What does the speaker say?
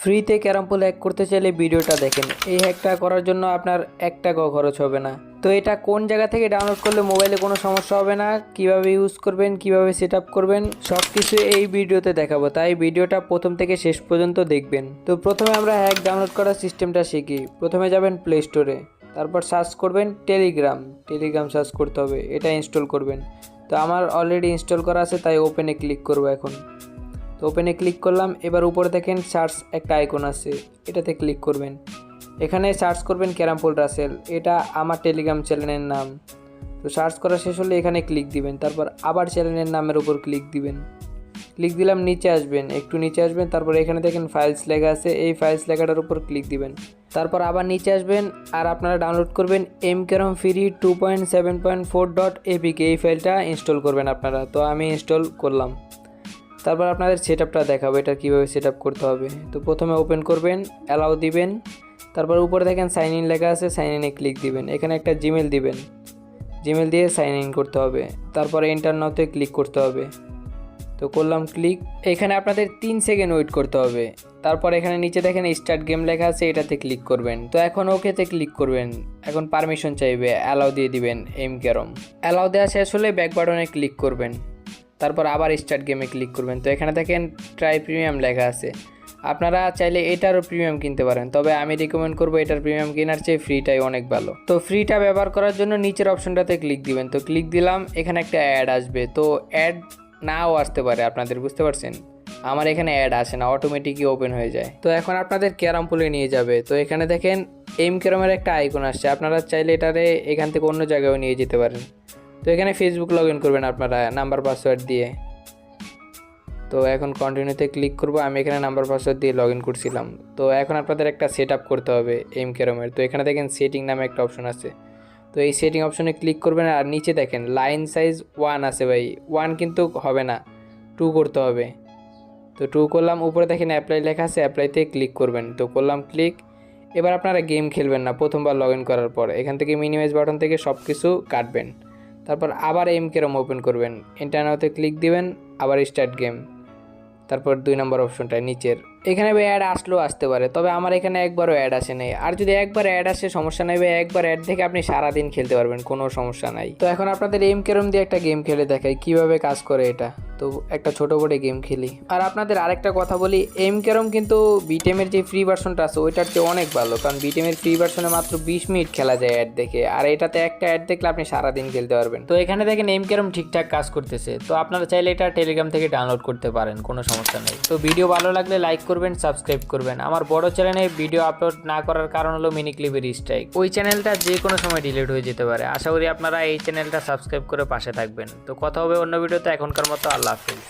ফ্রিতে ক্যারাম পুল হ্যাক করতে চাইলে ভিডিওটা দেখেন। এই হ্যাকটা করার জন্য আপনার 1 টাকাও খরচ হবে না। তো এটা কোন জায়গা থেকে ডাউনলোড করলে মোবাইলে কোনো সমস্যা হবে না, কিভাবে ইউজ করবেন, কিভাবে সেট আপ করবেন, সব কিছু এই ভিডিওতে দেখাবো। তাই ভিডিওটা প্রথম থেকে শেষ পর্যন্ত দেখবেন। তো প্রথমে আমরা হ্যাক ডাউনলোড করার সিস্টেমটা শিখি। প্রথমে যাবেন প্লে স্টোরে, তারপর সার্চ করবেন টেলিগ্রাম সার্চ করতে হবে, এটা ইনস্টল করবেন। তো আমার অলরেডি ইনস্টল করা আছে, তাই ওপেনে ক্লিক করবো এখন। তো ওপেনে ক্লিক করলাম। এবার উপরে দেখেন সার্চ একটা আইকন আছে, এটাতে ক্লিক করবেন। এখানে সার্চ করবেন ক্যারাম পুল রাসেল, এটা আমার টেলিগ্রাম চ্যানেলের নাম। তো সার্চ করা শেষ হলে এখানে ক্লিক দিবেন, তারপর আবার চ্যানেলের নামের উপর ক্লিক দিবেন। ক্লিক দিলাম, নিচে আসবেন, একটু নিচে আসবেন, তারপর এখানে দেখেন ফাইলস লেখা আছে, এই ফাইলস লেখাটার উপর ক্লিক দিবেন। তারপর আবার নিচে আসবেন আর আপনারা ডাউনলোড করবেন mcarom free 2.7.4.apk, এই ফাইলটা ইনস্টল করবেন আপনারা। তো আমি ইনস্টল করলাম। তারপর আপনাদের সেট আপটা দেখাবো, এটা কীভাবে সেট আপ করতে হবে। তো প্রথমে ওপেন করবেন, অ্যালাউ দিবেন, তারপর উপরে দেখেন সাইন ইন লেখা আছে, সাইন ইনে ক্লিক দিবেন। এখানে একটা জিমেল দিবেন, জিমেল দিয়ে সাইন ইন করতে হবে। তারপরে এন্টার নাওতে ক্লিক করতে হবে। তো করলাম ক্লিক। এখানে আপনাদের 3 সেকেন্ড ওয়েট করতে হবে। তারপর এখানে নিচে দেখেন স্টার্ট গেম লেখা আছে, এটাতে ক্লিক করবেন। তো এখন ওকেতে ক্লিক করবেন। এখন পারমিশন চাইবে, অ্যালাউ দিয়ে দিবেন mcarom। অ্যালাউ দেওয়া শেষ হলে ব্যাক বাটনে ক্লিক করবেন, তারপর আবার স্টার্ট গেমে ক্লিক করবেন। তো এখানে দেখেন ট্রাই প্রিমিয়াম লেখা আছে, আপনারা চাইলে এটারও প্রিমিয়াম কিনতে পারেন, তবে আমি রিকমেন্ড করবো এটার প্রিমিয়াম কেনার চেয়ে ফ্রিটাই অনেক ভালো। তো ফ্রিটা ব্যবহার করার জন্য নিচের অপশনটাতে ক্লিক দিবেন। তো ক্লিক দিলাম, এখানে একটা অ্যাড আসবে। তো অ্যাড নাও আসতে পারে আপনাদের, বুঝতে পারছেন? আমার এখানে অ্যাড আসে না, অটোমেটিকই ওপেন হয়ে যায়। তো এখন আপনাদের ক্যারাম পুলে নিয়ে যাবে। তো এখানে দেখেন mcarom-এর একটা আইকন আসছে, আপনারা চাইলে এটারে এখান থেকে অন্য জায়গায়ও নিয়ে যেতে পারেন। তো এখানে ফেসবুক লগ ইন করবেন আপনারা নাম্বার পাসওয়ার্ড দিয়ে। তো এখন কন্টিনিউতে ক্লিক করব, আমি এখানে নাম্বার পাসওয়ার্ড দিয়ে লগ ইন করছিলাম। তো এখন আপনাদের একটা সেট আপ করতে হবে mcarom-এর। তো এখানে দেখেন সেটিং নামে একটা অপশন আছে, তো এই সেটিং অপশনে ক্লিক করবেন। আর নিচে দেখেন লাইন সাইজ 1 আছে, ভাই 1 কিন্তু হবে না, 2 করতে হবে। তো 2 করলাম। উপরে দেখেন অ্যাপ্লাই লেখা আছে, অ্যাপ্লাইতে ক্লিক করবেন। তো করলাম ক্লিক। এবার আপনারা গেম খেলবেন না, প্রথমবার লগ ইন করার পর এখান থেকে মিনিমাইজ বাটন থেকে সব কিছু কাটবেন। তারপর আবার mcarom ওপেন করবেন, ইন্টারনেটে ক্লিক দিবেন, আবার স্টার্ট গেম, তারপর 2 নম্বর অপশনটা নিচের। এখানে অ্যাড আসলেও আসতে পারে, তবে আমার এখানে একবারও অ্যাড আসে নাই। আর যদি একবার অ্যাড আসে সমস্যা নাই ভাই, একবার অ্যাড থেকে আপনি সারাদিন খেলতে পারবেন, কোনো সমস্যা নাই। তো এখন আপনাদের mcarom দিয়ে একটা গেম খেলে দেখাই কিভাবে কাজ করে এটা। তো একটা ছোট বোর্ডে গেম খেলি। আর আপনাদের আরেকটা কথা বলি, mcarom কিন্তু বিটেমের যে ফ্রি ভার্সনটা আছে ওইটার চেয়ে অনেক ভালো, কারণ বিটেমের ফ্রি ভার্সনে মাত্র 20 মিনিট খেলা যায় অ্যাড দেখে, আর এটাতে একটা অ্যাড দেখলে আপনি সারাদিন খেলতে পারবেন। তো এখানে দেখেন mcarom ঠিকঠাক কাজ করতেছে। তো আপনারা চাইলে এটা টেলিগ্রাম থেকে ডাউনলোড করতে পারেন, কোনো সমস্যা নেই। তো ভিডিও ভালো লাগলে লাইক করবেন, সাবস্ক্রাইব করবেন। আমার বড় চ্যানেলে ভিডিও আপলোড না করার কারণ হলো মিনি ক্লিপের স্ট্রাইক, ওই চ্যানেলটা যে কোনো সময় ডিলিট হয়ে যেতে পারে। আশা করি আপনারা এই চ্যানেলটা সাবস্ক্রাইব করে পাশে থাকবেন। তো কথা হবে অন্য ভিডিওতে, এখনকার মতো আল্লাহ হাফেজ।